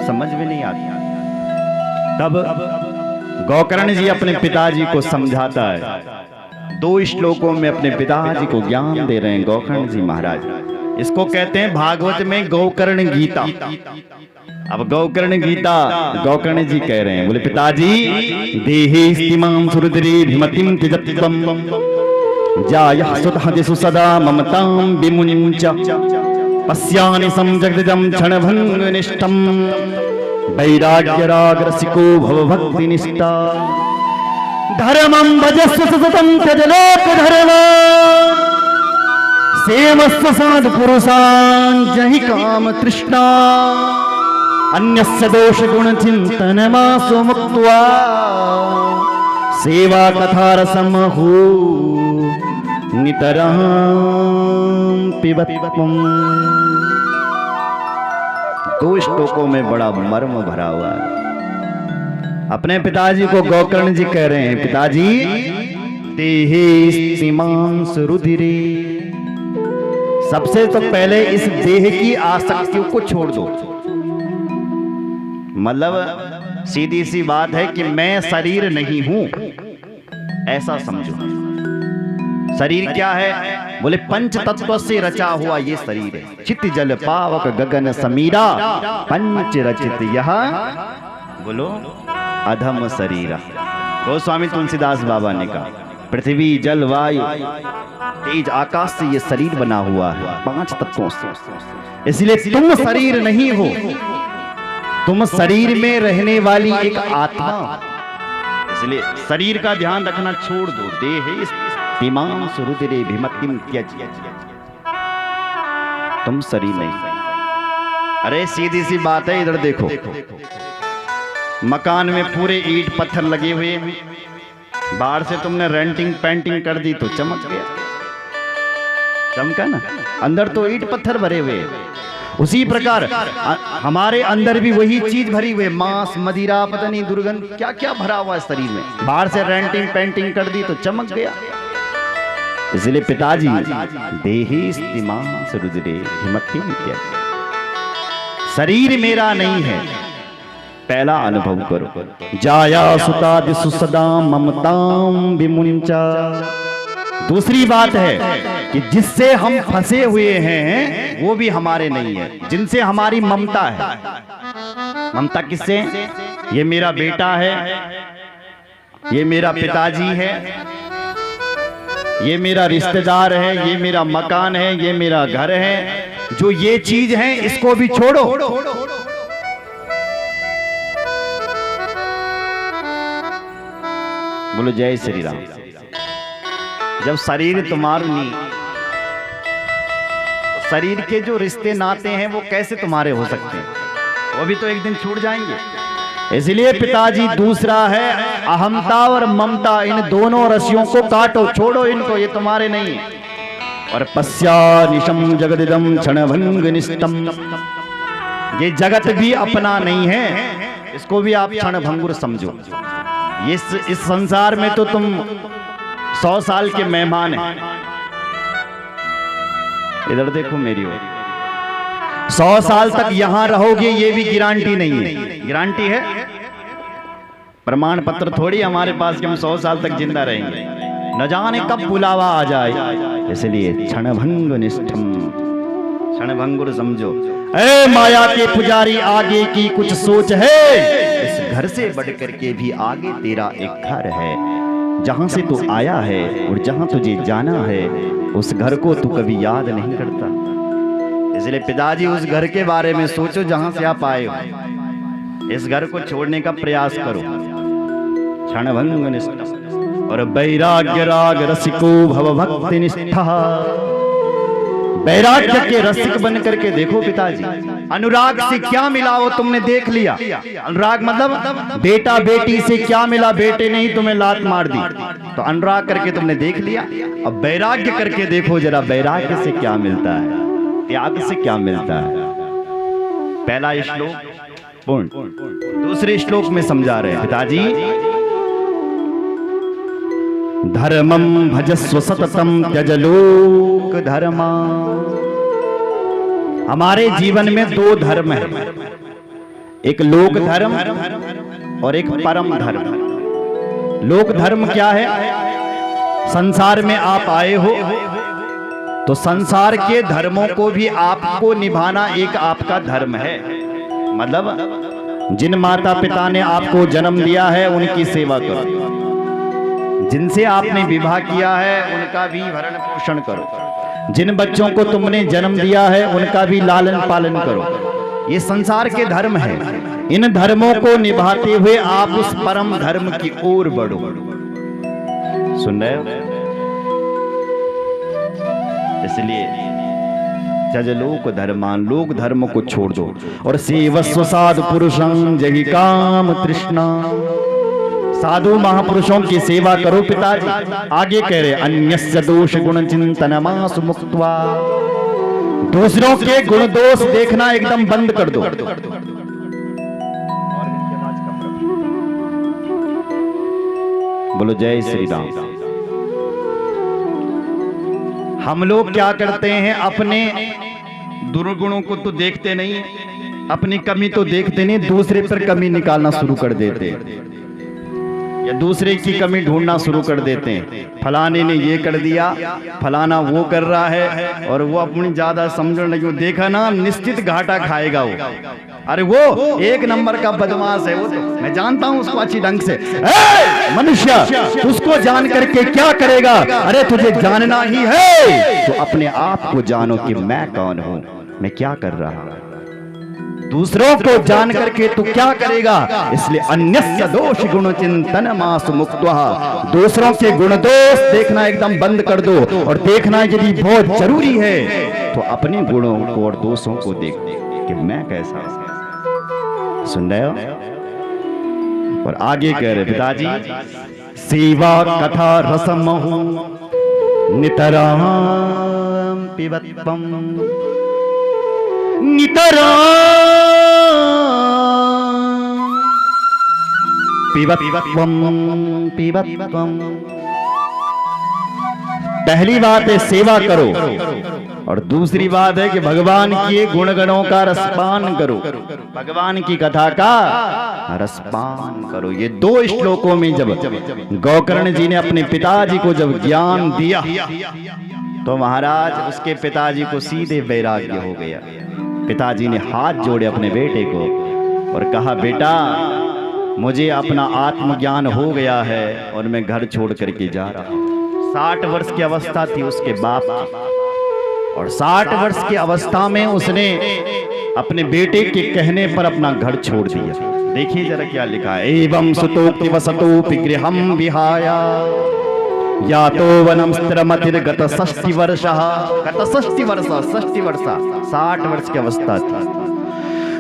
समझ में नहीं आती। तब गोकर्ण जी अपने पिताजी को समझाता है, 2 श्लोकों में अपने पिताजी को ज्ञान दे रहे हैं गोकर्ण जी महाराज। इसको कहते हैं भागवत में गोकर्ण गीता। अब गोकर्ण गीता गोकर्ण जी कह रहे हैं, बोले पिताजी देहि स्तिमां सुरद्रीभिमतिं त्यजत्वं जायः सुतहदिषु सदा ममतां विमुनिं च पश्यानि संजगदिदं क्षणभङ्गनिष्ठं वैराग्यरागरसिको भवभक्तिनिष्ठा धर्मं भजस्व सततं त्यज लोकधर्मान् सेवस्व सद्पुरुषान् जहि काम तृष्णा अन्यस्य दोष गुण चिंतनमासु मुक्त्वा सेवा कथा रसमहु नितरां पिबत्वम्। 2 श्लोकों में बड़ा मर्म भरा हुआ है। अपने पिताजी को गोकर्ण जी कह रहे हैं, पिताजी देहि स्तिमां सुरुधिरे, सबसे तो पहले इस देह की आसक्तियों को छोड़ दो। मतलब सीधी सी बात है कि मैं शरीर नहीं हूं, ऐसा समझो। शरीर क्या है? बोले पंच तत्व से रचा हुआ ये शरीर है। चित्त जल पावक गगन समीरा पंच रचित यह बोलो अधम शरीरा। गोस्वामी तुलसीदास बाबा ने कहा, पृथ्वी जल वायु तेज आकाश से ये शरीर बना हुआ है 5 तत्वों से। इसलिए तुम शरीर नहीं हो, तुम शरीर में रहने वाली एक आत्मा। इसलिए शरीर का ध्यान रखना छोड़ दो। देहे स्तिमां सुरुधिरे भिमतिं त्यज, तुम शरीर नहीं। अरे सीधी सी बात है, इधर देखो, मकान में पूरे ईंट पत्थर लगे हुए हैं, बाहर से तुमने रेंटिंग पेंटिंग कर दी तो चमक गया, चमका ना। अंदर तो ईंट पत्थर भरे हुए हैं। उसी प्रकार हमारे अंदर भी वही चीज भरी हुई है, मांस मदिरा पता नहीं दुर्गंध क्या क्या भरा हुआ है शरीर में। बाहर से रेंटिंग पेंटिंग कर दी तो चमक गया। इसलिए पिताजी देहि स्तिमां सुरुधिरे भिमतिं त्यज, शरीर मेरा नहीं है, पहला अनुभव करो। जाया सुतादिषु सदा ममतां विमुञ्चा। दूसरी बात है कि जिससे हम फंसे हुए हैं वो भी हमारे नहीं है, जिनसे हमारी ममता है। ममता किससे? ये मेरा बेटा है, ये मेरा पिताजी है, ये मेरा रिश्तेदार है, ये मेरा मकान है, ये मेरा घर है। जो ये चीज है इसको भी छोड़ो। बोलो जय श्री राम। जब शरीर तुम्हारा नहीं, शरीर के जो रिश्ते नाते हैं वो कैसे तुम्हारे हो सकते हैं? वो भी तो एक दिन छूट जाएंगे। इसलिए पिताजी दूसरा है अहमता और ममता, इन दोनों रस्सियों को काटो, छोड़ो इनको, ये तुम्हारे नहीं है। और पश्यानिशम जगदिदम क्षणभंगनिष्ठम, ये जगत भी अपना नहीं है, इसको भी आप क्षणभंगुर समझो। इस संसार में तो तुम 100 साल के मेहमान हैं। इधर देखो मेरी ओर, 100 साल तक यहां रहोगे ये भी गारंटी नहीं है। गारंटी है? प्रमाण पत्र थोड़ी हमारे पास कि हम 100 साल तक जिंदा रहेंगे, न जाने कब बुलावा आ जाए। इसलिए क्षणभंगनिष्ठम, क्षणभंगुर समझो। ए माया के पुजारी, आगे की कुछ सोच है? इस घर से बढ़कर के भी आगे तेरा एक घर है, जहां से तू आया है और जहां तुझे जाना है, उस घर को तू कभी याद नहीं करता। इसलिए पिताजी उस घर के बारे में सोचो जहां से आप आए हो। इस घर को छोड़ने का प्रयास करो। क्षणभंगनिष्ठा और वैराग्य राग रसिको भव भक्ति निष्ठा। वैराग्य के रसिक बन करके देखो पिताजी। अनुराग से क्या मिला वो तुमने देख लिया। अनुराग मतलब बेटा बेटी से क्या मिला, बेटे ने ही तुम्हें लात मार दी, तो अनुराग करके तुमने देख लिया। अब वैराग्य करके देखो जरा, वैराग्य से क्या मिलता है, त्याग से क्या मिलता है। पहला श्लोक पूर्ण, दूसरे श्लोक में समझा रहे हैं पिताजी, धर्मं भजस्व सततं त्यज लोक धर्मा। हमारे जीवन में 2 धर्म है। एक लोक धर्म और एक परम धर्म। लोक धर्म क्या है? संसार में आप आए हो तो संसार के धर्मों को भी आपको निभाना एक आपका धर्म है। मतलब जिन माता पिता ने आपको जन्म दिया है उनकी सेवा करो, जिनसे आपने विवाह किया है उनका भी भरण पोषण करो, जिन बच्चों को तुमने जन्म दिया है उनका भी लालन पालन करो। ये संसार के धर्म है। इन धर्मों को निभाते हुए आप उस परम धर्म की ओर बढ़ो। सुन रहे हो? इसलिए त्यज लोक धर्मान, लोक धर्म को छोड़ दो और सेवस्व साधु पुरुषं जहि काम तृष्णा। साधु महापुरुषों की सेवा करो पिताजी। आगे कह रहे अन्यस्य दोष गुण चिंतनमासु मुक्त्वा। दूसरों के गुण दोष देखना एकदम बंद कर दो। बोलो जय श्री राम। हम लोग क्या करते हैं? अपने दुर्गुणों को तो देखते नहीं, अपनी कमी तो देखते नहीं, दूसरे पर कमी निकालना शुरू कर देते हैं या दूसरे की कमी ढूंढना शुरू कर देते हैं। फलाने ने ये कर दिया, फलाना वो कर रहा है, और वो अपनी ज्यादा समझने लगी। देखा ना, निश्चित घाटा खाएगा वो। अरे वो एक नंबर का बदमाश है, वो तो मैं जानता हूं उसको अच्छी ढंग से। मनुष्य, उसको जान करके क्या करेगा? अरे तुझे जानना ही है तो अपने आप को जानो कि मैं कौन हूं, मैं क्या कर रहा हूं। दूसरों को जान करके तू क्या करेगा? इसलिए अन्यस्य दोष गुण चिंतन मासु मुक्त्वा। दूसरों के गुण दोष देखना एकदम बंद कर दो, और देखना यदि बहुत जरूरी है तो अपने गुणों को और दोषों को देख कि मैं कैसा हूं। सुन रहे हो? और आगे कह रहे पिताजी, सेवा कथा रसमहु नितराम पिबत्वम। पिबत्वम। पहली बात है सेवा करो, और दूसरी बात है कि भगवान के गुणगणों का रसपान करो, भगवान की कथा का रसपान करो। ये दो श्लोकों में जब गोकर्ण जी ने अपने पिताजी को जब ज्ञान दिया तो महाराज उसके पिताजी को सीधे वैराग्य हो गया। पिताजी ने हाथ जोड़े अपने बेटे को और कहा, बेटा मुझे अपना आत्मज्ञान हो गया है और मैं घर छोड़ करके जा रहा हूं। 60 वर्ष की अवस्था थी उसके बाप की, और 60 वर्ष की अवस्था में उसने अपने बेटे के कहने पर अपना घर छोड़ दिया। देखिए जरा क्या लिखा है, एवं सुतोक्ति वसतोपि गृहं विहाया यातो वनम स्थिरमतिर्गत 60 वर्षः। गत 60 वर्ष, 60 वर्ष की अवस्था थी।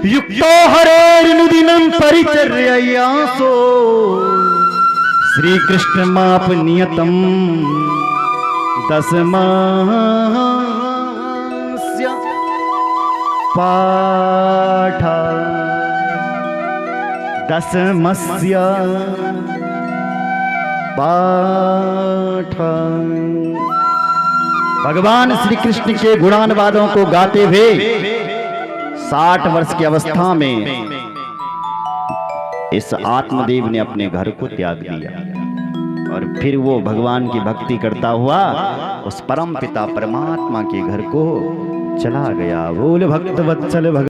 युक्तो हरेर्नुदिनं परिचर्ययासो श्री कृष्ण माप नियतम दशमास्य पाठ। दशमस्य पाठ। भगवान श्री कृष्ण के गुणानुवादों को गाते हुए 60 वर्ष की अवस्था में इस आत्मदेव ने अपने घर को त्याग दिया, और फिर वो भगवान की भक्ति करता हुआ उस परम पिता परमात्मा के घर को चला गया। बोल भक्त वत्सल भगवान।